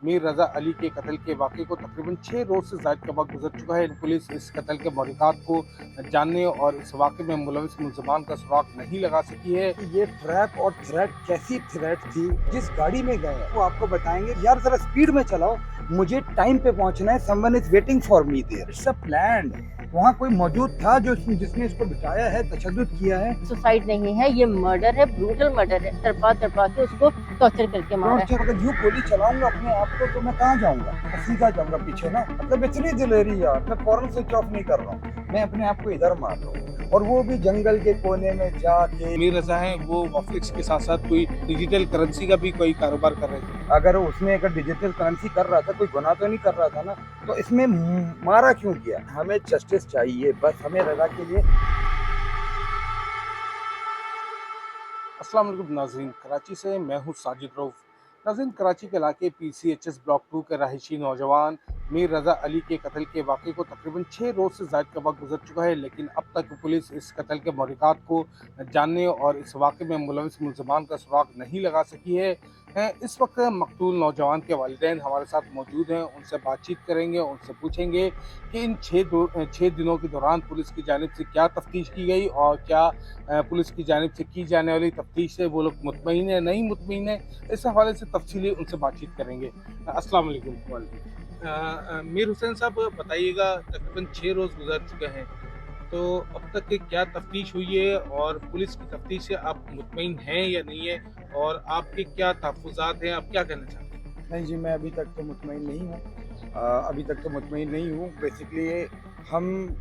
मीर रजा अली के कत्ल के वाक़े को तकरीबन 6 रोज़ से ज़ायद का वक़्त गुज़र चुका है। पुलिस इस कत्ल के महरक़ात को जानने और इस वाक़े में मुलविस मुल्ज़िमान का सुराग नहीं लगा सकी है। ये ट्रैप और थ्रेट कैसी थ्रेट थी। जिस गाड़ी में गए वो आपको बताएंगे यार जरा स्पीड में चलाओ, मुझे टाइम पे पहुंचना है, someone is waiting for me there. It's a planned. वहाँ कोई मौजूद था जो जिसने इसको बिठाया है, तशद्दुद किया है। सुसाइड नहीं है, ये मर्डर है, ब्रूटल मर्डर है। तड़पा तड़पा के उसको टॉर्चर करके मारा है। अगर यूँ गोली चलाऊंगा अपने आप को तो मैं कहाँ जाऊंगा? सीधा जाऊंगा पीछे ना। मतलब इतनी दिलेरी यार, मैं फौरन स्विच ऑफ नहीं कर रहा हूँ, मैं अपने आप को इधर मार रहा हूँ, और वो भी जंगल के कोने में जाके। मीर रजा है वो वॉफ्लिक्स के साथ साथ कोई डिजिटल करेंसी का भी कोई कारोबार कर रहे थे। अगर उसने अगर डिजिटल करेंसी कर रहा था, कोई गुनाह तो नहीं कर रहा था ना, तो इसमें मारा क्यों किया? हमें जस्टिस चाहिए, बस हमें रजा के लिए। अस्सलाम वालेकुम नाज़रीन, कराची से मैं हूँ साजिद रऊफ़। नाज़रीन, कराची के इलाके PCHS ब्लॉक 2 के रहायशी नौजवान मीर रजा अली के कत्ल के वाक़े को तकरीबन 6 रोज़ से ज़ायद का वक़्त गुज़र चुका है, लेकिन अब तक पुलिस इस कत्ल के महरक़ात को जानने और इस वाक़े में मुलविस मुल्ज़िमान का सुराग नहीं लगा सकी है। इस वक्त मक़तूल नौजवान के वालिदैन हमारे साथ मौजूद हैं, उनसे बातचीत करेंगे, उनसे पूछेंगे कि इन 6 दिनों के दौरान पुलिस की जानिब से क्या तफ्तीश की गई और क्या पुलिस की जानिब से की जाने वाली तफ्तीश से वो लोग मुतमईन है, नहीं मुतमईन है। इस हवाले से तफसीली उनसे बातचीत करेंगे। अस्सलाम वालेकुम। मीर हुसैन साहब, बताइएगा, तकरीबन 6 रोज़ गुजर चुके हैं, तो अब तक की क्या तफ्तीश हुई है और पुलिस की तफ्तीश से आप मुतमईन हैं या नहीं है, और आपके क्या तहफ़्फ़ुज़ात हैं, आप क्या कहना चाहते हैं? नहीं जी, मैं अभी तक तो मुतमईन नहीं हूँ। अभी तक तो मुतमईन नहीं हूँ। बेसिकली हम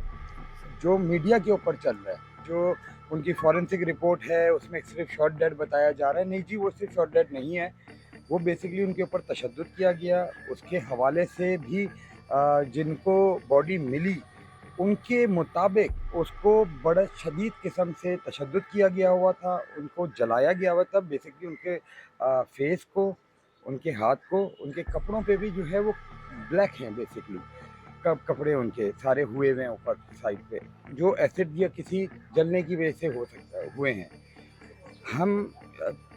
जो मीडिया के ऊपर चल रहा है, जो उनकी फॉरेंसिक रिपोर्ट है, उसमें सिर्फ शॉट डेड बताया जा रहा है। नहीं जी, वो सिर्फ शॉट डेड नहीं है, वो बेसिकली उनके ऊपर तशद्दुद किया गया। उसके हवाले से भी जिनको बॉडी मिली उनके मुताबिक उसको बड़ा शदीद किस्म से तशद्दुद किया गया हुआ था, उनको जलाया गया हुआ था। बेसिकली उनके फेस को, उनके हाथ को, उनके कपड़ों पे भी जो है वो ब्लैक हैं बेसिकली। कपड़े उनके सारे हुए हुए हैं ऊपर साइड पे, जो एसिड या किसी जलने की वजह से हो सकता है हुए हैं। हम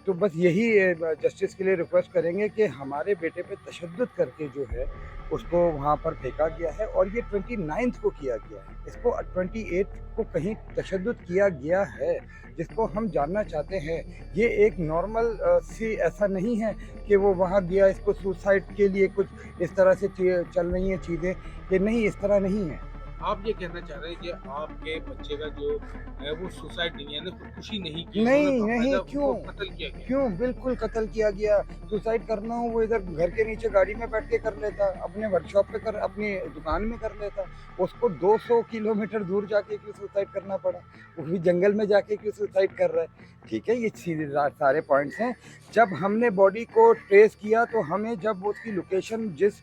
तो बस यही जस्टिस के लिए रिक्वेस्ट करेंगे कि हमारे बेटे पे तशद्दुद करके जो है उसको वहाँ पर फेंका गया है, और ये 29th को किया गया है। इसको 28 को कहीं तशद्दुद किया गया है, जिसको हम जानना चाहते हैं। ये एक नॉर्मल सी ऐसा नहीं है कि वो वहाँ गया, इसको सुसाइड के लिए कुछ इस तरह से चल रही हैं चीज़ें, कि नहीं, इस तरह नहीं है। आप ये कहना चाह रहे हैं कि आपके बच्चे का जो है वो सुसाइड नहीं, यानी खुदकुशी नहीं की, नहीं, उन्होंने नहीं, बाकायदा क्यों? उनको कत्ल किया गया। क्यों? बिल्कुल कत्ल किया गया। सुसाइड करना हो वो इधर घर के नीचे गाड़ी में बैठ के कर लेता, अपने वर्कशॉप पे कर, अपनी दुकान में कर लेता। उसको 200 किलोमीटर दूर जाके क्यों सुसाइड करना पड़ा? वो भी जंगल में जाके क्यों सुसाइड कर रहा है? ठीक है, ये सीधे सारे पॉइंट्स हैं। जब हमने बॉडी को ट्रेस किया तो हमें जब उसकी लोकेशन, जिस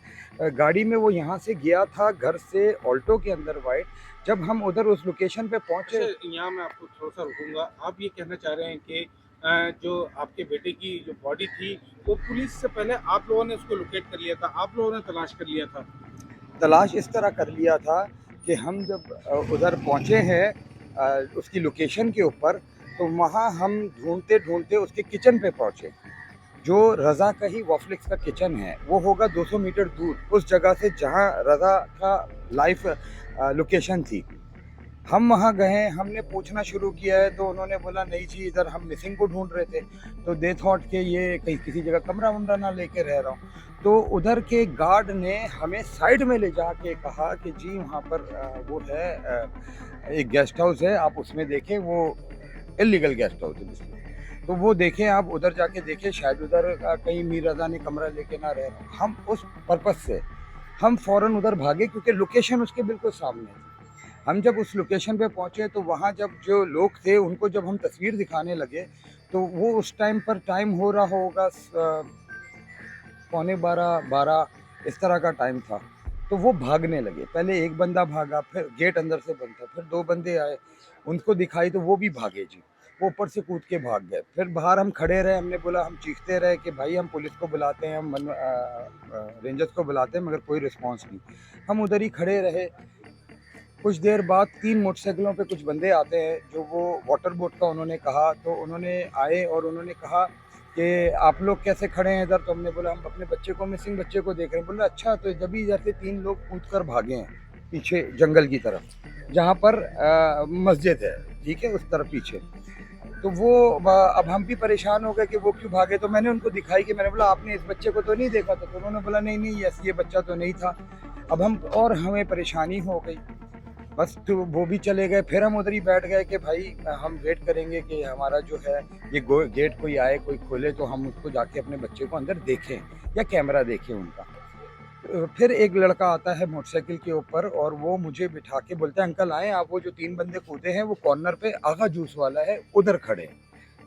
गाड़ी में वो यहाँ से गया था घर से ऑल्टो के अंदर वाइट, जब हम उधर उस लोकेशन पे पहुँचे। अच्छा, यहाँ मैं आपको थोड़ा-सा रोकूँगा। आप ये कहना चाह रहे हैं कि जो आपके बेटे की जो बॉडी थी, वो पुलिस से पहले आप लोगों ने उसको लोकेट कर लिया था, आप लोगों ने तलाश कर लिया था? तलाश इस तरह कर लिया था कि हम जब उधर पहुँचे हैं उसकी लोकेशन के ऊपर, तो वहाँ हम ढूँढते-ढूँढते उसके किचन पे पहुँचे। जो रज़ा का ही वॉफ्लिक्स का किचन है, वो होगा 200 मीटर दूर उस जगह से जहाँ रज़ा का लाइव लोकेशन थी। हम वहाँ गए, हमने पूछना शुरू किया है, तो उन्होंने बोला नहीं जी, इधर हम मिसिंग को ढूंढ रहे थे। तो दे थॉट के ये कहीं किसी जगह कमरा वमरा ना लेके रह रहा हूँ। तो उधर के गार्ड ने हमें साइड में ले जाके कहा कि जी वहाँ पर वो है, एक गेस्ट हाउस है, आप उसमें देखें, वो इलीगल गेस्ट हाउस है बिल्कुल। तो वो देखें, आप उधर जाके देखें, शायद उधर कहीं मीर रज़ा ने कमरा लेके ना रह रहा। हम उस पर्पज़ से हम फ़ौरन उधर भागे, क्योंकि लोकेशन उसके बिल्कुल सामने थी। हम जब उस लोकेशन पे पहुँचे तो वहाँ जब जो लोग थे उनको जब हम तस्वीर दिखाने लगे, तो वो उस टाइम पर टाइम हो रहा होगा पौने 12 इस तरह का टाइम था। तो वो भागने लगे। पहले एक बंदा भागा, फिर गेट अंदर से बंद था, फिर 2 बंदे आए, उनको दिखाई तो वो भी भागे जी। वो ऊपर से कूद के भाग गए। फिर बाहर हम खड़े रहे, हमने बोला, हम चीखते रहे कि भाई हम पुलिस को बुलाते हैं, हम रेंजर्स को बुलाते हैं, मगर कोई रिस्पॉन्स नहीं। हम उधर ही खड़े रहे। कुछ देर बाद 3 मोटरसाइकिलों पे कुछ बंदे आते हैं, जो वो वाटर बोट का उन्होंने कहा, तो उन्होंने आए और उन्होंने कहा कि आप लोग कैसे खड़े हैं इधर। तो हमने बोला हम अपने बच्चे को, मिसिंग बच्चे को देख रहे हैं। बोला अच्छा। तो जब इधर से 3 लोग कूद कर भागे हैं पीछे जंगल की तरफ, जहाँ पर मस्जिद है, ठीक है, उस तरफ पीछे। तो वो अब हम भी परेशान हो गए कि वो क्यों भागे। तो मैंने उनको दिखाई कि मैंने बोला आपने इस बच्चे को तो नहीं देखा था। तो उन्होंने बोला नहीं नहीं, ये बच्चा तो नहीं था। अब हमें परेशानी हो गई। बस तो वो भी चले गए। फिर हम उधर ही बैठ गए कि भाई हम वेट करेंगे कि हमारा जो है ये गेट कोई आए, कोई खोले तो हम उसको जाके अपने बच्चे को अंदर देखें या कैमरा देखें उनका। फिर एक लड़का आता है मोटरसाइकिल के ऊपर और वो मुझे बिठा के बोलता है अंकल आए आप, वो जो 3 बंदे कूदे हैं वो कॉर्नर पे आगा जूस वाला है उधर खड़े हैं।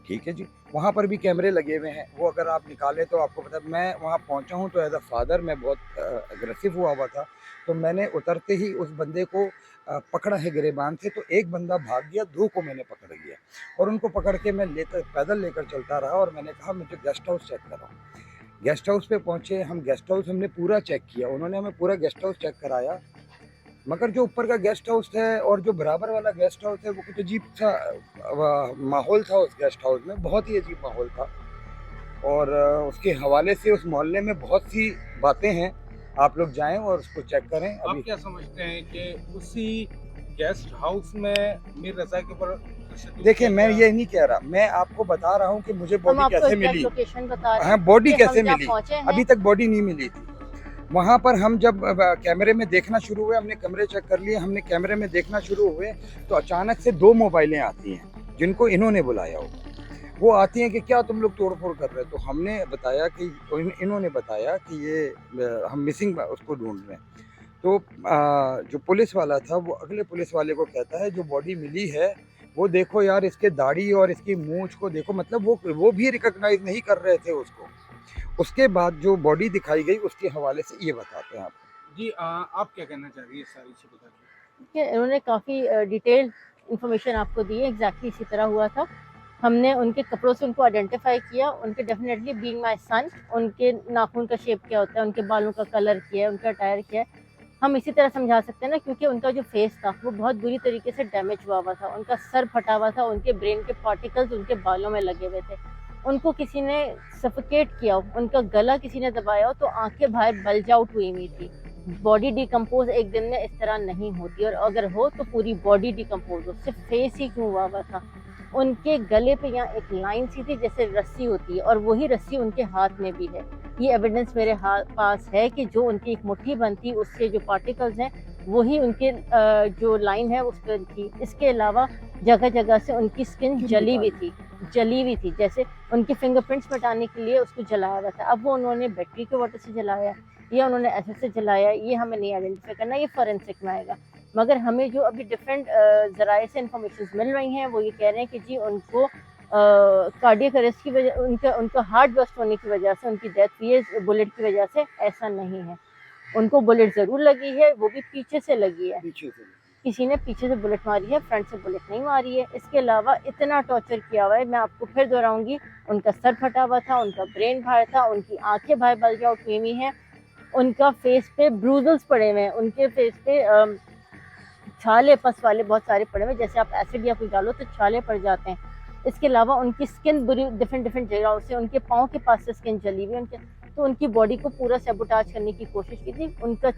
ठीक है जी, वहाँ पर भी कैमरे लगे हुए हैं, वो अगर आप निकालें तो आपको पता। मैं वहाँ पहुँचा हूँ तो एज अ फादर मैं बहुत अग्रेसिव हुआ था। तो मैंने उतरते ही उस बंदे को पकड़ा है गिरेबान से। तो एक बंदा भाग गया, 2 को मैंने पकड़ लिया और उनको पकड़ के मैं पैदल लेकर चलता रहा। और मैंने कहा मुझे गेस्ट हाउस चेक कराओ। गेस्ट हाउस पे पहुँचे हम। गेस्ट हाउस हमने पूरा चेक किया, उन्होंने हमें पूरा गेस्ट हाउस चेक कराया। मगर जो ऊपर का गेस्ट हाउस है और जो बराबर वाला गेस्ट हाउस है वो कुछ अजीब सा माहौल था उस गेस्ट हाउस में, बहुत ही अजीब माहौल था। और उसके हवाले से उस मोहल्ले में बहुत सी बातें हैं, आप लोग जाएं और उसको चेक करें। आप क्या समझते हैं कि उसी गेस्ट हाउस में मीर रजा के ऊपर तशद्दुद देखिए किया मैं गया? ये नहीं कह रहा, मैं आपको बता रहा हूँ कि मुझे हम बॉडी आपको कैसे एग्जैक्ट मिली। लोकेशन बता रहे हाँ, हैं बॉडी कि कैसे हम जहाँ मिली, पहुंचे हैं। अभी तक बॉडी नहीं मिली थी। वहाँ पर हम जब कैमरे में देखना शुरू हुए, हमने कमरे चेक कर लिए, हमने कैमरे में देखना शुरू हुए तो अचानक से 2 मोबाइलें आती हैं जिनको इन्होंने बुलाया होगा। वो आती हैं कि क्या तुम लोग तोड़ फोड़ कर रहे हो। तो हमने बताया कि इन्होंने बताया कि ये हम मिसिंग उसको ढूंढ रहे हैं। तो जो पुलिस वाला था वो अगले पुलिस वाले को कहता है जो बॉडी मिली है वो देखो यार, इसके दाढ़ी और इसकी मूंछ को देखो। मतलब वो भी रिकॉग्नाइज नहीं कर रहे थे उसको। उसके बाद जो बॉडी दिखाई गई उसके हवाले से ये बताते हैं आपको। जी आप क्या कहना चाह रही है सारी चीज़ बता के? कि उन्होंने काफ़ी डिटेल इन्फॉर्मेशन आपको दी है, एग्जैक्टली इसी तरह हुआ था। हमने उनके कपड़ों से उनको आइडेंटिफाई किया। उनके डेफिनेटली बीइंग माय सन, उनके नाखून का शेप क्या होता है, उनके बालों का कलर क्या है, उनका अटायर क्या है, हम इसी तरह समझा सकते हैं ना। क्योंकि उनका जो फेस था वो बहुत बुरी तरीके से डैमेज हुआ था, उनका सर फटा हुआ था, उनके ब्रेन के पार्टिकल्स उनके बालों में लगे हुए थे, उनको किसी ने सफोकेट किया हो, उनका गला किसी ने दबाया हो, तो आंखें बाहर बल्ज आउट हुई हुई थी। बॉडी डिकम्पोज एक दिन में इस तरह नहीं होती, और अगर हो तो पूरी बॉडी डिकम्पोज हो, सिर्फ फेस ही क्यों हुआ था। उनके गले पे यहाँ एक लाइन सी थी जैसे रस्सी होती है, और वही रस्सी उनके हाथ में भी है। ये एविडेंस मेरे पास है कि जो उनकी एक मुट्ठी बनती उसके जो पार्टिकल्स हैं वही उनके जो लाइन है उस पर थी। इसके अलावा जगह जगह से उनकी स्किन जली हुई थी, जैसे उनके फिंगरप्रिंट्स मिटाने के लिए उसको जलाया हुआ था। अब वो उन्होंने बैटरी के वाटर से जलाया या उन्होंने एसिड से जलाया, ये हमें नहीं आइडेंटिफाई करना, ये फॉरेंसिक में आएगा। मगर हमें जो अभी डिफरेंट ज़राए से इंफॉर्मेशन मिल रही हैं वो ये कह रहे हैं कि जी उनको कार्डियक अरेस्ट की वजह, उनका हार्ट बस्ट होने की वजह से उनकी डेथ हुई है, बुलेट की वजह से ऐसा नहीं है। उनको बुलेट ज़रूर लगी है, वो भी पीछे से लगी है, पीछे से किसी ने पीछे से बुलेट मारी है, फ्रंट से बुलेट नहीं मारी है। इसके अलावा इतना टॉर्चर किया हुआ है, मैं आपको फिर दोहराऊंगी, उनका सर फटा हुआ था, उनका ब्रेन बाहर था, उनकी आंखें बाहर बल्ज आउट हुई हैं, उनका फेस पे ब्रूजल्स पड़े हुए हैं, उनके फेस पे छाले पस वाले बहुत सारे पड़े हुए हैं, जैसे आप एसिड या कोई डालो तो छाले पड़ जाते हैं। इसके अलावा उनकी स्किन बुरी डिफरेंट जगहों से, उनके पाँव के पास से स्किन जली हुई है, तो उनकी बॉडी को पूरा सैबोटाज करने की कोशिश की थी। उनका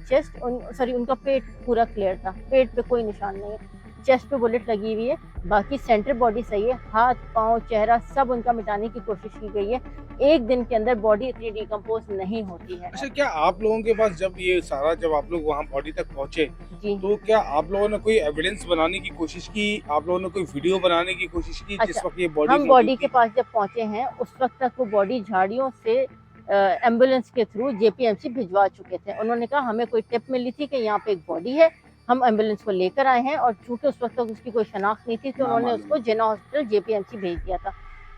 उनका पेट पूरा क्लियर था, पेट पे कोई निशान नहीं है, चेस्ट पे बुलेट लगी हुई है, बाकी सेंटर बॉडी सही है, हाथ पाँव चेहरा सब उनका मिटाने की कोशिश की गई है। एक दिन के अंदर बॉडी इतनी डिकम्पोज नहीं होती है। अच्छा, क्या आप लोगों के पास जब आप लोग वहाँ बॉडी तक पहुँचे जी, तो क्या आप लोगों ने कोई एविडेंस बनाने की कोशिश की, आप लोगों ने कोई वीडियो बनाने की कोशिश की जिस अच्छा, वक्त ये बॉडी हम बॉडी के पास जब पहुंचे हैं उस वक्त तक वो बॉडी झाड़ियों से एम्बुलेंस के थ्रू जेपीएमसी भिजवा चुके थे। उन्होंने कहा हमें कोई टिप मिली थी कि यहाँ पे एक बॉडी है, हम एम्बुलेंस को लेकर आए हैं, और चूंकि उस वक्त तक उसकी कोई शनाख्त नहीं थी तो उन्होंने उसको जिन्ना हॉस्पिटल जेपीएमसी भेज दिया था।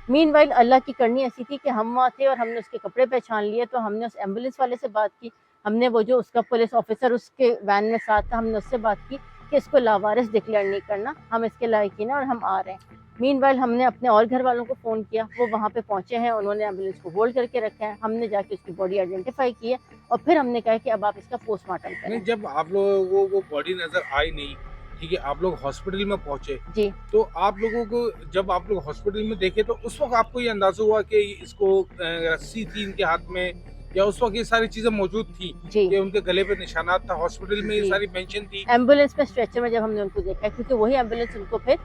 मीनवाइल अल्लाह की करनी ऐसी थी कि हम वहाँ थे और हमने उसके कपड़े पहचान लिए, तो हमने उस एम्बुलेंस वाले से बात की, हमने वो जो उसका पुलिस ऑफिसर उसके वैन में साथ था, हमने उससे बात की कि इसको लावारिस डिक्लेयर नहीं करना, हम इसके लायक ही ना और हम आ रहे हैं। मीनवाइल हमने अपने और घर वालों को फ़ोन किया, वो वहाँ पे पहुँचे हैं, उन्होंने एम्बुलेंस को होल्ड करके रखा है, हमने जाके उसकी बॉडी आइडेंटिफाई की है और फिर हमने कहा कि अब आप इसका पोस्टमार्टम नहीं, करें। जब आप लोगों को वो बॉडी नजर आई नहीं ठीक है, आप लोग हॉस्पिटल में पहुंचे, जी तो आप लोगों को जब आप लोग हॉस्पिटल में देखे तो उस वक्त आपको ये अंदाजा हुआ कि इसको रस्सी थी इनके हाथ में, या उस वक्त ये सारी चीजें मौजूद थी जी कि उनके गले पे निशानात था, हॉस्पिटल में ये जी। सारी मेंशन थी? एम्बुलेंस में स्ट्रेचर में जब हमने उनको देखा, क्योंकि वही एम्बुलेंस उनको फिर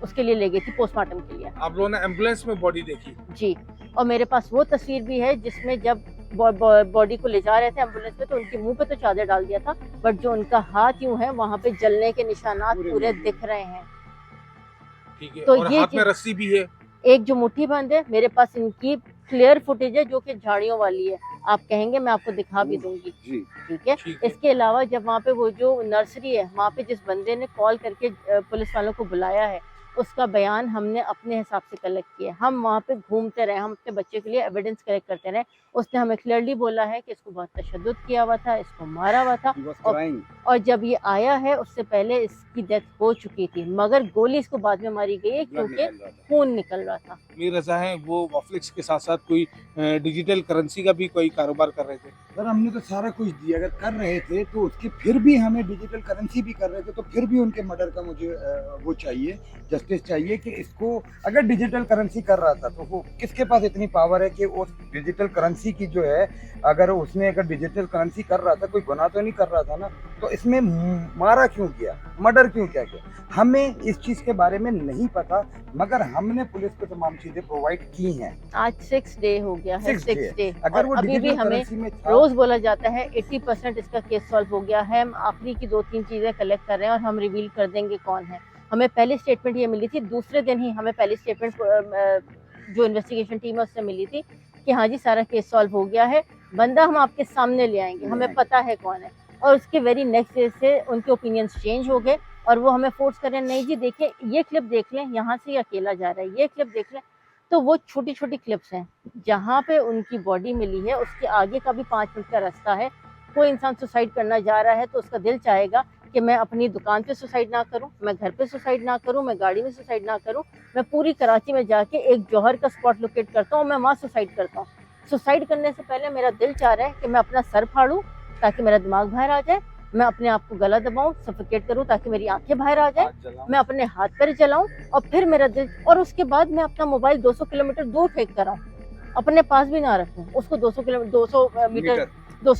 उसके लिए ले गई थी पोस्टमार्टम के लिए। आप लोगों ने एम्बुलेंस में बॉडी देखी? जी, और मेरे पास वो तस्वीर भी है जिसमें जब बॉडी को ले जा रहे थे एम्बुलेंस में, तो उनके मुंह पे तो चादर डाल दिया था, बट जो उनका हाथ यूं है वहां पे जलने के निशानात पूरे दिख रहे हैं। ठीक है, तो और ये हाथ में रस्सी भी है? एक जो मुट्ठी बंद है, मेरे पास इनकी क्लियर फुटेज है जो कि झाड़ियों वाली है, आप कहेंगे मैं आपको दिखा भी दूंगी। जी ठीक है। ठीक है। इसके अलावा जब वहाँ पे वो जो नर्सरी है, वहाँ पे जिस बंदे ने कॉल करके पुलिस वालों को बुलाया है, उसका बयान हमने अपने हिसाब से कलेक्ट किया। हम वहाँ पे घूमते रहे, हम अपने बच्चे के लिए एविडेंस कलेक्ट करते रहे। उसने हमें क्लियरली बोला है कि इसको बहुत तशद्दुद किया हुआ था, इसको मारा हुआ था, he was और crying. और जब ये आया है उससे पहले इसकी डेथ हो चुकी थी, मगर गोली इसको बाद में मारी गई है Blood क्योंकि निकल रहा था. खून निकल रहा था। मीर रजा है वो वॉफ्लिक्स के साथ साथ कोई डिजिटल करेंसी का भी कोई कारोबार कर रहे थे? सर हमने तो सारा कुछ दिया, अगर कर रहे थे तो उसके फिर भी हमें डिजिटल करेंसी भी कर रहे थे, तो फिर भी उनके मर्डर का मुझे वो चाहिए, जस्टिस चाहिए कि इसको अगर डिजिटल करेंसी कर रहा था तो वो किसके पास इतनी पावर है कि उस डिजिटल करेंसी की जो है, अगर उसने अगर डिजिटल करेंसी कर रहा था, कोई गुनाह तो नहीं कर रहा था ना, तो इसमें मारा क्यों किया, मर्डर क्यों क्या किया, हमें इस चीज के बारे में नहीं पता, मगर हमने पुलिस को तमाम चीजें प्रोवाइड की हैं। आज 6 डे हो गया है, 6 डे, अगर वो और अभी भी डिजिटल हमें करेंसी में था, रोज बोला जाता है 80% इसका केस सॉल्व हो गया है। हम आखिरी की 2-3 चीजें कलेक्ट कर रहे हैं और हम रिवील कर देंगे कौन है। हमें पहली स्टेटमेंट ये मिली थी, दूसरे दिन ही हमें पहली स्टेटमेंट जो इन्वेस्टिगेशन टीम है उससे मिली थी कि हाँ जी सारा केस सॉल्व हो गया है, बंदा हम आपके सामने ले आएंगे, हमें पता है कौन है। और उसके वेरी नेक्स्ट डे से उनके ओपिनियंस चेंज हो गए और वो हमें फोर्स कर रहे हैं, नहीं जी देखिए ये क्लिप देख लें, यहाँ से ये अकेला जा रहा है, ये क्लिप देख लें। तो वो छोटी छोटी क्लिप्स हैं, जहाँ पे उनकी बॉडी मिली है उसके आगे का भी 5 मिनट का रास्ता है। कोई इंसान सुसाइड करना जा रहा है तो उसका दिल चाहेगा कि मैं अपनी दुकान पे सुसाइड ना करूं, मैं घर पे सुसाइड ना करूं, मैं गाड़ी में सुसाइड ना करूं, मैं पूरी कराची में जाके एक जौहर का स्पॉट लोकेट करता हूं, मैं वहाँ सुसाइड करता हूँ। सुसाइड करने से पहले मेरा दिल चाह रहा है कि मैं अपना सर फाड़ूं ताकि मेरा दिमाग बाहर आ जाए, मैं अपने आप को गला दबाऊं, सफोकेट करूं ताकि मेरी आंखें बाहर आ जाए, मैं अपने हाथ पैर जलाऊं, और फिर मेरा दिल, और उसके बाद मैं अपना मोबाइल 200 किलोमीटर दूर फेंक कर आऊं, अपने पास भी ना रखूं, उसको 200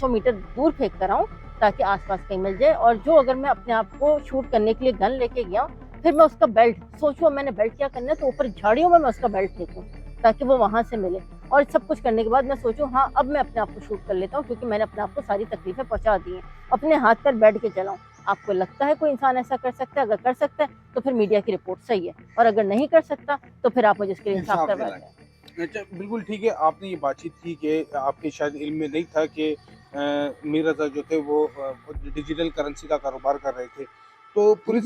मीटर दूर फेंक कर आऊं ताकि आसपास कहीं मिल जाए। और जो अगर मैं अपने आप को शूट करने के लिए गन लेके गया हूं, फिर मैं उसका बेल्ट सोचूं, मैंने बेल्ट क्या करना है, तो ऊपर झाड़ियों में मैं उसका बेल्ट फेंकूं ताकि वो वहां से मिले। और सब कुछ करने के बाद मैं सोचूं हाँ अब मैं अपने आप को शूट कर लेता हूँ, क्योंकि मैंने अपने आप को सारी तकलीफें पहुंचा दी हैं, अपने हाथ पर बैठ के चलाऊं। आपको लगता है कोई इंसान ऐसा कर सकता है? अगर कर सकता है तो फिर मीडिया की रिपोर्ट सही है, और अगर नहीं कर सकता तो फिर आप मुझे इसके लिए इंसाफ करवा दें। अच्छा, बिल्कुल ठीक है। आपने ये बातचीत की कि आपके शायद इल्म में नहीं था कि मीर रजा जो थे वो डिजिटल करेंसी का कारोबार कर रहे थे, तो पुलिस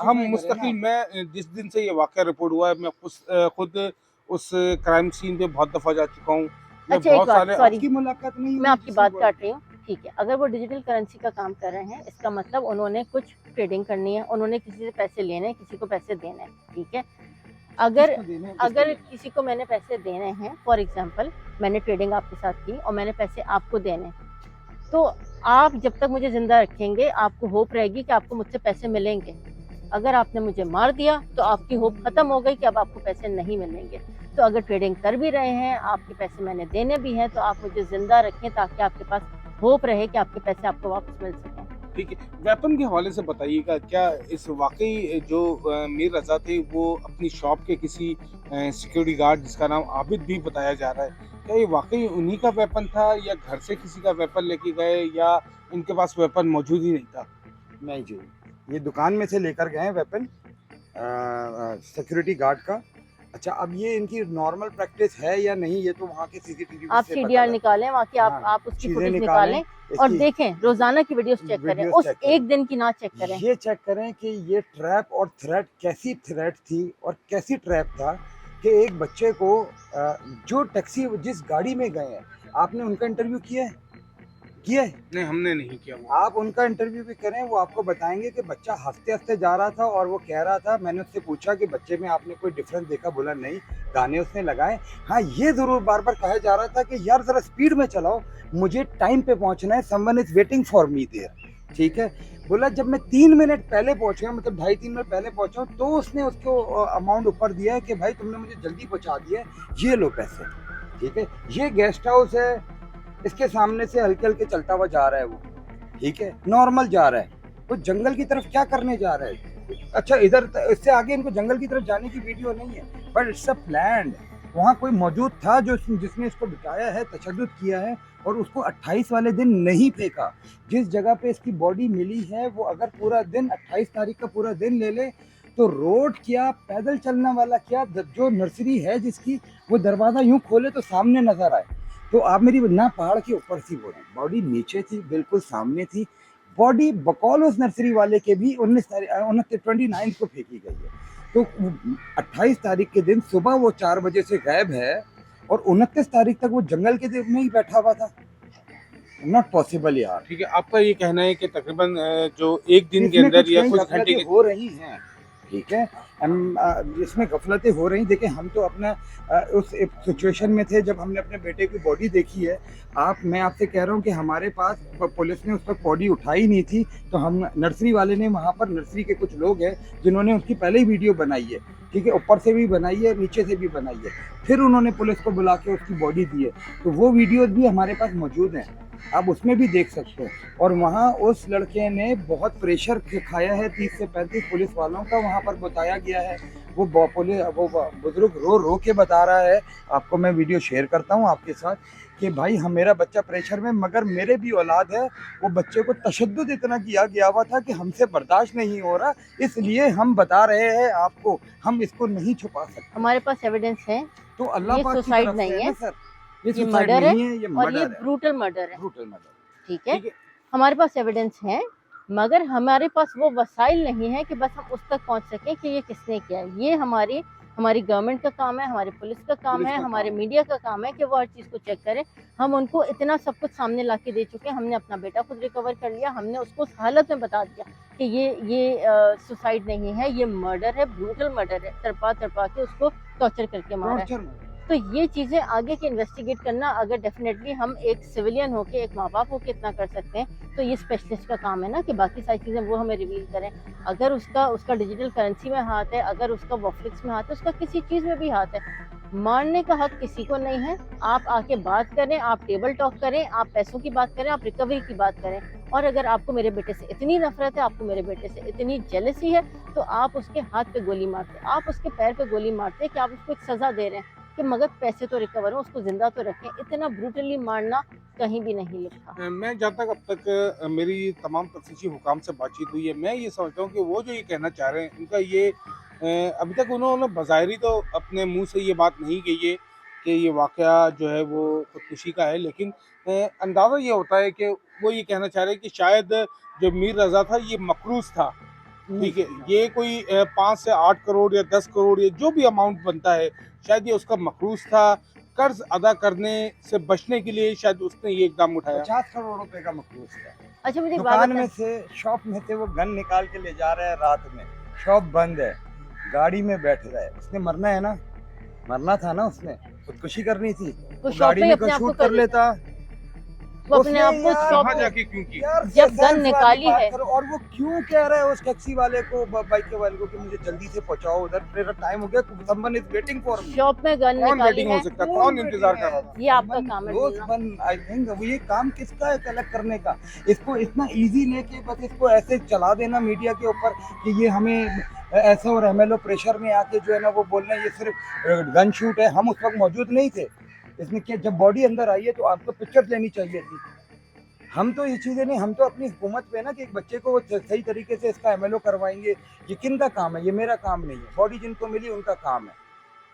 हम मुस्तकिल, मैं जिस दिन से ये वाक़या रिपोर्ट हुआ है, मैं खुद उस क्राइम सीन पे बहुत दफ़ा जा चुका हूँ। मैं अच्छा, एक बहुत बात, सारे सॉरी, आपकी मुलाकात नहीं हुई मैं आपकी किसी बात को? काट रही हूँ। ठीक है, अगर वो डिजिटल करेंसी का काम कर रहे हैं, इसका मतलब उन्होंने कुछ ट्रेडिंग करनी है, उन्होंने किसी से पैसे लेने हैं, किसी को पैसे देने हैं। ठीक है, अगर किसको देने हैं, किसको अगर देने हैं? किसी को मैंने पैसे देने हैं, फॉर एग्जांपल मैंने ट्रेडिंग आपके साथ की और मैंने पैसे आपको देने हैं, तो आप जब तक मुझे जिंदा रखेंगे आपको होप रहेगी कि आपको मुझसे पैसे मिलेंगे। अगर आपने मुझे मार दिया तो आपकी होप खत्म हो गई कि अब आपको पैसे नहीं मिलेंगे। तो अगर ट्रेडिंग कर भी रहे हैं, आपके पैसे मैंने देने भी हैं, तो आप मुझे जिंदा रखें ताकि आपके पास होप रहे कि आपके पैसे आपको वापस मिल सकें। ठीक है, वेपन के हवाले से बताइएगा, क्या इस वाकई जो मीर रजा थे वो अपनी शॉप के किसी सिक्योरिटी गार्ड जिसका नाम आबिद भी बताया जा रहा है, क्या ये वाकई उन्हीं का वेपन था, या घर से किसी का वेपन लेके गए, या इनके पास वेपन मौजूद ही नहीं था? नहीं जी, ये दुकान में से लेकर गए वेपन सिक्योरिटी गार्ड का। अच्छा, अब ये इनकी नॉर्मल प्रैक्टिस है या नहीं, ये तो वहाँ के सीसीटीवी आप सीडीआर निकालें वहाँ की, हाँ, आप उसकी चीजें फुटेज निकालें, निकालें और देखें, रोजाना की वीडियोस चेक करें, वीडियोस उस चेक करें। एक दिन की ना चेक करें। ये चेक करें कि ये ट्रैप और थ्रेट कैसी थ्रेट थी और कैसी ट्रैप था कि एक बच्चे को जो टैक्सी जिस गाड़ी में गए हैं, आपने उनका इंटरव्यू किया है? नहीं, हमने नहीं किया वो। आप उनका इंटरव्यू भी करें, वो आपको बताएंगे कि बच्चा हंसते हंसते जा रहा था और वो कह रहा था, मैंने उससे पूछा कि बच्चे में आपने कोई डिफरेंस देखा, बोला नहीं, गाने उसने लगाए। हाँ, ये ज़रूर बार बार कहा जा रहा था कि यार ज़रा स्पीड में चलाओ, मुझे टाइम पे पहुंचना है, someone is waiting for me there. ठीक है। बोला जब मैं 3 मिनट पहले पहुंचा, मतलब 2.5-3 मिनट पहले पहुंचा, तो उसने उसको अमाउंट ऊपर दिया है कि भाई तुमने मुझे जल्दी पहुंचा दिया है, ये लो पैसे। ठीक है, ये गेस्ट हाउस है, इसके सामने से हल्के हल्के चलता हुआ जा रहा है वो, ठीक है, नॉर्मल जा रहा है। वो जंगल की तरफ क्या करने जा रहा है? अच्छा, इधर इससे आगे इनको जंगल की तरफ जाने की वीडियो नहीं है, बट इट्स अ प्लान्ड। वहाँ कोई मौजूद था जो जिसने इसको बिठाया है, तशद्दुद किया है, और उसको 28 वाले दिन नहीं फेंका। जिस जगह पे इसकी बॉडी मिली है, वो अगर पूरा दिन 28 तारीख का पूरा दिन ले ले, तो रोड क्या, पैदल चलने वाला क्या, जो नर्सरी है जिसकी, वो दरवाज़ा यूं खोले तो सामने नजर आए। तो आप मेरी ना पहाड़ के ऊपर थी बॉडी नीचे थी, बिल्कुल सामने थी बॉडी। बकौल उस नर्सरी वाले के भी 29 को फेंकी गई है। तो 28 तारीख के दिन सुबह वो 4 बजे से गायब है, और 29 तारीख तक वो जंगल के में ही बैठा हुआ था। नॉट पॉसिबल यार। ठीक है, आपका ये कहना है कि तकरीबन जो एक दिन के इसमें अंदर कुछ या कई कुछ गफलतें घंटे के हो रही हैं, ठीक है। इसमें गफलतें हो रही। देखिए, हम तो अपना उस सिचुएशन में थे जब हमने अपने बेटे की बॉडी देखी है। मैं आपसे कह रहा हूँ कि हमारे पास पुलिस ने उस वक्त बॉडी उठाई नहीं थी, तो हम नर्सरी वाले ने, वहाँ पर नर्सरी के कुछ लोग हैं जिन्होंने उसकी पहले ही वीडियो बनाई है, ठीक है, ऊपर से भी बनाई है, नीचे से भी बनाई है, फिर उन्होंने पुलिस को बुला के उसकी बॉडी दी है। तो वो वीडियोज भी हमारे पास मौजूद हैं, आप उसमें भी देख सकते हो। और वहाँ उस लड़के ने बहुत प्रेशर खाया है 30 से 35 पुलिस वालों का, वहाँ पर बताया गया है। वो बुजुर्ग रो रो के बता रहा है, आपको मैं वीडियो शेयर करता हूँ आपके साथ, कि भाई हम, मेरा बच्चा प्रेशर में, मगर मेरे भी औलाद है, वो बच्चे को तशद्दुद इतना किया गया हुआ था कि हमसे बर्दाश्त नहीं हो रहा, इसलिए हम बता रहे हैं आपको, हम इसको नहीं छुपा सकते। हमारे पास एविडेंस है, तो अल्लाह ये पाक की सुसाइड तरफ से नहीं है है, ना सर, ये ये सुसाइड मर्डर है, नहीं है, ये और ये मर्डर है, ब्रूटल मर्डर है। Brutal murder. ठीक है, ठीक है। हमारे पास एविडेंस है, मगर हमारे पास वो वसाइल नहीं है कि बस हम उस तक पहुंच सकें कि ये किसने किया है। ये हमारी गवर्नमेंट का काम है, हमारी पुलिस का काम पुलिस है, का हमारे काम। मीडिया का काम है कि वो हर चीज़ को चेक करें। हम उनको इतना सब कुछ सामने ला के दे चुके हैं। हमने अपना बेटा खुद रिकवर कर लिया, हमने उसको उस हालत में बता दिया कि ये सुसाइड नहीं है, ये मर्डर है, ब्रूटल मर्डर है, तड़पा के उसको टॉर्चर करके मारा है। टॉर्चर। तो ये चीज़ें आगे के इन्वेस्टिगेट करना, अगर डेफिनेटली हम एक सिविलियन होके, एक माँ बाप होके इतना कर सकते हैं, तो ये स्पेशलिस्ट का काम है ना कि बाकी सारी चीज़ें वो हमें रिवील करें। अगर उसका डिजिटल करेंसी में हाथ है, अगर उसका वॉफ्लिक्स में हाथ है, उसका किसी चीज़ में भी हाथ है, मारने का हक किसी को नहीं है। आप आके बात करें, आप टेबल टॉक करें, आप पैसों की बात करें, आप रिकवरी की बात करें। और अगर आपको मेरे बेटे से इतनी नफरत है, आपको मेरे बेटे से इतनी जेलसी है, तो आप उसके हाथ पे गोली मारते, आप उसके पैर पे गोली मारते कि आप उसको एक सज़ा दे रहे हैं कि मगर पैसे तो रिकवर हो, उसको जिंदा तो रखें। इतना ब्रूटली मारना कहीं भी नहीं लिखा। मैं जहाँ तक अब तक मेरी तमाम तफ्तीशी हुकाम से बातचीत हुई है, मैं ये समझता हूँ कि वो जो ये कहना चाह रहे हैं, उनका ये अभी तक उन्होंने बज़ाहिरी तो अपने मुंह से ये बात नहीं कही है कि ये वाक़या जो है वो खुदकुशी का है, लेकिन अंदाज़ा ये होता है कि वो ये कहना चाह रहे हैं कि शायद जो मीर रज़ा था ये मकरूज़ था। ठीक है, ये कोई 5 से 8 करोड़ या 10 करोड़ या जो भी अमाउंट बनता है, शायद ये उसका मकरूज़ था। कर्ज अदा करने से बचने के लिए शायद उसने ये इकदाम उठाया। 50 करोड़ रुपए का मकरूज था। अच्छा, मुझे एक बात दुकान बता- में से, शॉप में से वो गन निकाल के ले जा रहा है रात में, शॉप बंद है, गाड़ी में बैठ रहा है। उसने मरना है ना, मरना था ना, उसने खुदकुशी करनी थी, वो वो शॉप गाड़ी पे में अपने आप को शूट कर लेता। वो अपने उसने आप को यार शॉप कहाँ पे जाके क्यों की? यार जब सेंस गन वाली निकाली बात है। करो। और वो क्यों कह रहा है उस टैक्सी वाले को, बाइक के वाले को, कि मुझे जल्दी से पहुंचाओ उधर, मेरा टाइम हो गया, someone is waiting for me. Shop में गन कौन निकाली वेटिंग है। हो सकता है? कौन इंतजार कर रहा था? ये आपका काम है ढूंढना। आई थिंक वो ये काम किसका है कलेक्ट करने का? इसको इतना इजी लेके बस इसको ऐसे चला देना मीडिया के ऊपर कि ये हमें ऐसे, और एमएलओ प्रेशर में आके जो है ना वो बोलना ये सिर्फ गन शूट है। हम उस वक्त मौजूद नहीं थे। इसमें क्या, जब बॉडी अंदर आई है तो आपको पिक्चर लेनी चाहिए थी। हम तो ये चीज़ें नहीं, हम तो अपनी हुकूमत पे ना कि एक बच्चे को वो सही तरीके से इसका एमएलओ करवाएंगे। ये किन का काम है? ये मेरा काम नहीं है। बॉडी जिनको मिली उनका काम है।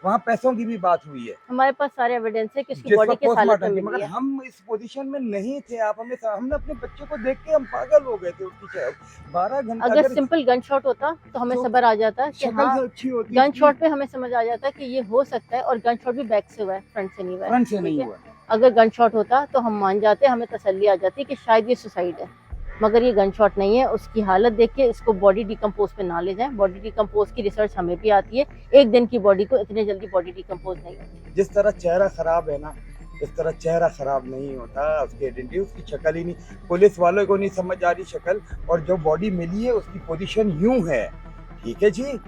वहाँ पैसों की भी बात हुई है, हमारे पास सारे एविडेंस है कि उसकी जिसका बॉडी किस हालत में पोस्टमार्टम की, मिली मगर है। हम इस पोजीशन में नहीं थे। हमने अपने बच्चे को देख के हम पागल हो गए थे। उसकी 12 घंटे अगर सिंपल गन शॉट होता तो हमें तो सबर आ जाता कि शक्ल हाँ, से अच्छी होती, गन शॉट पे हमें समझ आ जाता कि ये हो सकता है। और गन शॉट भी बैक से हुआ है, फ्रंट से नहीं हुआ है। फ्रंट से ठीक नहीं है? हुआ। अगर गन शॉट होता तो हम मान जाते, हमें तसल्ली आ जाती कि शायद ये सुसाइड है, मगर ये गन शॉट नहीं है। उसकी हालत देख के इसको बॉडी डिकम्पोज पे ना ले जाएं। बॉडी डिकम्पोज की रिसर्च हमें भी आती है। एक दिन की बॉडी को इतने जल्दी बॉडी डिकम्पोज नहीं होती। जिस तरह चेहरा खराब है ना, इस तरह चेहरा खराब नहीं होता, उसकी आइडेंटिटी, उसकी शक्ल ही नहीं, पुलिस वालों को नहीं समझ आ रही शक्ल, और जो बॉडी मिली है उसकी पोजीशन यूं है। ठीक है जी,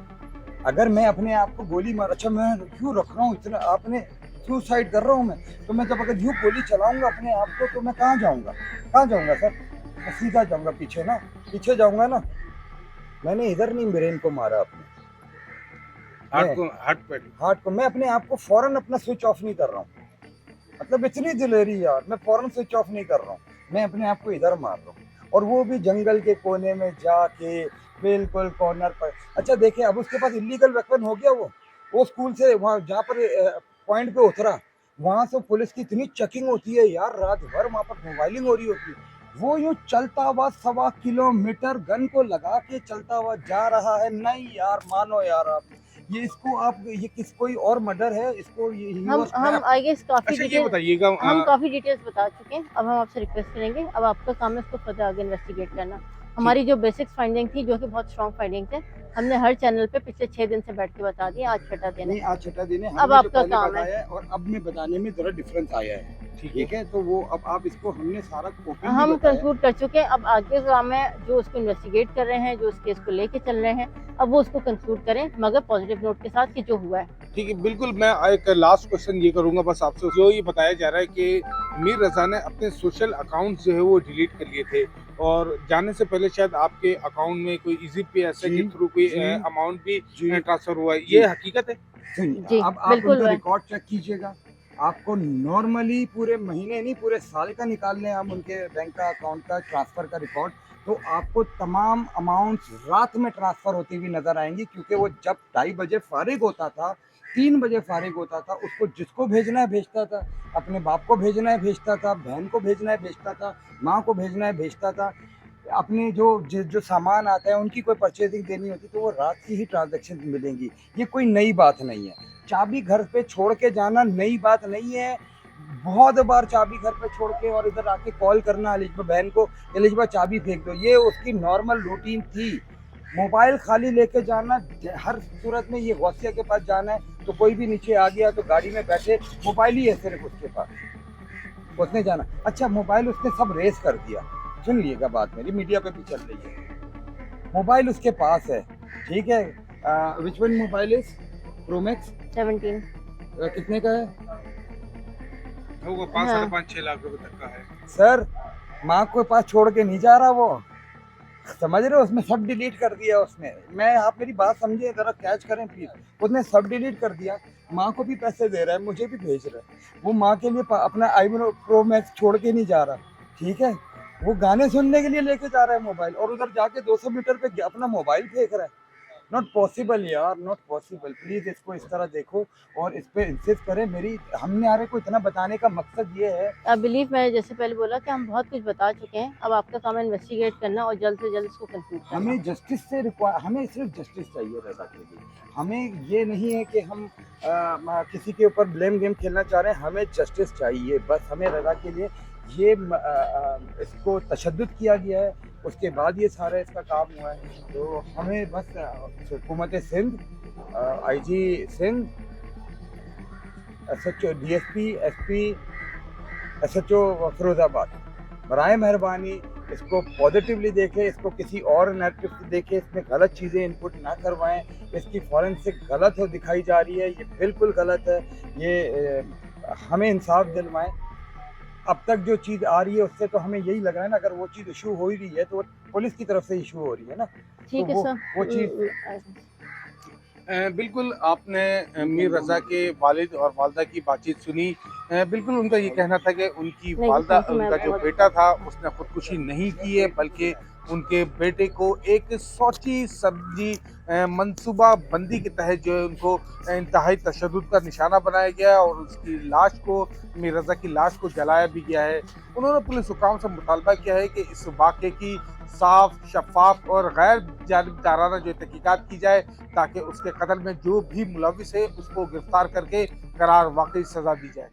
अगर मैं अपने आप को गोली मार, अच्छा मैं क्यों रख रहा हूँ इतना, आपने सुसाइड कर रहा हूँ मैं, तो मैं जब अगर यूँ गोली चलाऊंगा अपने आप को तो मैं कहाँ जाऊँगा, कहाँ जाऊँगा सर, मैं सीधा जाऊँगा पीछे ना, पीछे जाऊँगा ना। मैंने इधर नहीं ब्रेन को मारा अपने, हार्ट को, मैं अपने आप को फौरन अपना स्विच ऑफ नहीं कर रहा हूँ, मतलब इतनी दिलेरी यार, मैं फौरन स्विच ऑफ नहीं कर रहा हूँ, मैं अपने आप को इधर मार रहा हूँ, और वो भी जंगल के कोने में जाके बिल्कुल कॉर्नर पर। अच्छा देखिए, अब उसके पास इलीगल वेपन हो गया, वो स्कूल से वहाँ जहाँ पर पॉइंट पे उतरा, वहाँ से पुलिस की इतनी चेकिंग होती है यार, रात भर वहाँ पर मोबाइलिंग हो रही होती है, वो यूँ चलता हुआ 1.25 किलोमीटर गन को लगा के चलता हुआ जा रहा है। नहीं यार, मानो यार आप, ये इसको आप, ये किस कोई और मर्डर है इसको, ये हम आई गेस काफी अच्छा ये डिटेल, बताइएगा हम काफी डिटेल्स बता चुके हैं। अब हम आपसे रिक्वेस्ट करेंगे, अब आपका काम है इसको फर्दर आगे इन्वेस्टिगेट करना। हमारी जो बेसिक्स फाइंडिंग थी, जो कि बहुत स्ट्रॉन्ग फाइंडिंग थे, हमने हर चैनल पे पिछले 6 दिन से बैठ के बता दिया, आज छठा दिन नहीं, है। आज छठा दिन है, अब हमने जो आपका पहले काम है। बताया और अब में बताने में जरा डिफरेंस आया है। ठीक है, तो वो अब आप इसको, हमने सारा ओपन हम कंक्लूड कर चुके हैं। अब आगे काम है, जो उसको इन्वेस्टिगेट कर रहे हैं, जो उस केस को लेके चल रहे हैं, अब वो उसको कंक्लूड करें, मगर पॉजिटिव नोट के साथ कि जो हुआ है। ठीक है, बिल्कुल। मैं एक लास्ट क्वेश्चन ये करूंगा बस आपसे, जो ये बताया जा रहा है कि मीर रजा ने अपने सोशल अकाउंट जो है वो डिलीट कर लिए थे, और जाने से पहले शायद आपके अकाउंट में कोई इजी पे ऐसे के थ्रू कोई अमाउंट भी ट्रांसफर हुआ है, ये हकीकत है? जी, अब आप बिल्कुल उनका है। रिकॉर्ड चेक कीजिएगा, आपको नॉर्मली पूरे महीने नहीं पूरे साल का निकाल लें हम उनके बैंक का अकाउंट का ट्रांसफर का रिकॉर्ड, तो आपको तमाम अमाउंट्स रात में ट्रांसफर होती हुई नजर आएंगी, क्योंकि वो जब 2:30 बजे फारिग होता था, 3 बजे फारिग होता था, उसको जिसको भेजना है भेजता था, अपने बाप को भेजना है भेजता था, बहन को भेजना है भेजता था, माँ को भेजना है भेजता था, अपने जो सामान आता है उनकी कोई परचेजिंग देनी होती तो वो रात की ही ट्रांजैक्शन मिलेंगी। ये कोई नई बात नहीं है, चाबी घर पे छोड़ के जाना नई बात नहीं है। बहुत बार चाबी घर पे छोड़ के और इधर आके कॉल करना एलिजबा बहन को, एलिजबा चाबी फेंक दो, ये उसकी नॉर्मल रूटीन थी। मोबाइल खाली लेके जाना, हर सूरत में ये गौसिया के पास जाना है तो कोई भी नीचे आ गया तो गाड़ी में बैठे मोबाइल ही है सिर्फ उसके पास, उसने जाना। अच्छा, मोबाइल उसने सब रेस कर दिया, सुन लीजिएगा बात मेरी, मीडिया पे भी चल रही है, मोबाइल उसके पास है, ठीक है। Which one mobile is pro max 17 कितने का है? वो 5-5.5 लाख रुपए तक का है सर, माँ को पास छोड़ के नहीं जा रहा वो, समझ रहे हो, उसमें सब डिलीट कर दिया उसने। मैं, आप मेरी बात समझे, जरा कैच करें प्लीज, उसने सब डिलीट कर दिया, माँ को भी पैसे दे रहा है, मुझे भी भेज रहा है, वो माँ के लिए अपना iPhone प्रो मैक्स छोड़ के नहीं जा रहा, ठीक है, वो गाने सुनने के लिए लेके जा रहा है मोबाइल, और उधर जाके 200 मीटर पे अपना मोबाइल फेंक रहा है। नॉट पॉसिबल यार, नॉट पॉसिबल, प्लीज इसको इस तरह देखो और इस पे इंसिस्ट करें। मेरी, हमने यार को इतना बताने का मकसद ये है, आई बिलीव, मैं जैसे पहले बोला कि हम बहुत कुछ बता चुके हैं। अब आपका काम है इन्वेस्टिगेट करना और जल्द से जल्द इसको कंक्लूड करना। हमें जस्टिस से रिक्वायर, हमें सिर्फ जस्टिस चाहिए रजा के लिए, हमें ये नहीं है कि हम किसी के ऊपर ब्लेम गेम खेलना चाह रहे हैं, हमें जस्टिस चाहिए बस। हमें रजा के लिए ये इसको तशद्दुद किया गया है, उसके बाद ये सारा इसका काम हुआ है, तो हमें बस हुकूमत Sindh, IG Sindh, SHO DSP SP SHO Firozabad, बराए मेहरबानी इसको पॉजिटिवली देखें, इसको किसी और नैरेटिव से देखें, इसमें गलत चीज़ें इनपुट ना करवाएं, इसकी फॉरेंसिक गलत हो दिखाई जा रही है, ये बिल्कुल गलत है, ये हमें इंसाफ दिलवाएं। अब तक जो चीज़ आ रही है उससे तो हमें यही लग रहा है ना, अगर वो चीज़ इशू हो ही रही है तो वो पुलिस की तरफ से इशू हो रही है ना, ठीक तो है सर, वो चीज़ बिल्कुल। आपने मीर रजा के वालिद और वालदा की बातचीत सुनी। बिल्कुल उनका ये कहना था कि उनकी नहीं, वालदा, thank you, उनका मैं जो बहुत- बेटा था उसने खुदकुशी नहीं की है, बल्कि उनके बेटे को एक सोची सब्जी मंसूबा बंदी के तहत जो है उनको इंतहाई तशद्दुद का निशाना बनाया गया है, और उसकी लाश को, मीर रजा की लाश को जलाया भी गया है। उन्होंने पुलिस हुकाम से मुतालबा किया है कि इस वाक़े की साफ, शफाफ और गैर जानिबदाराना जो तहकीकात की जाए, ताकि उसके कत्ल में जो भी मुलविस है उसको गिरफ्तार करके करार वाकई सज़ा दी जाए।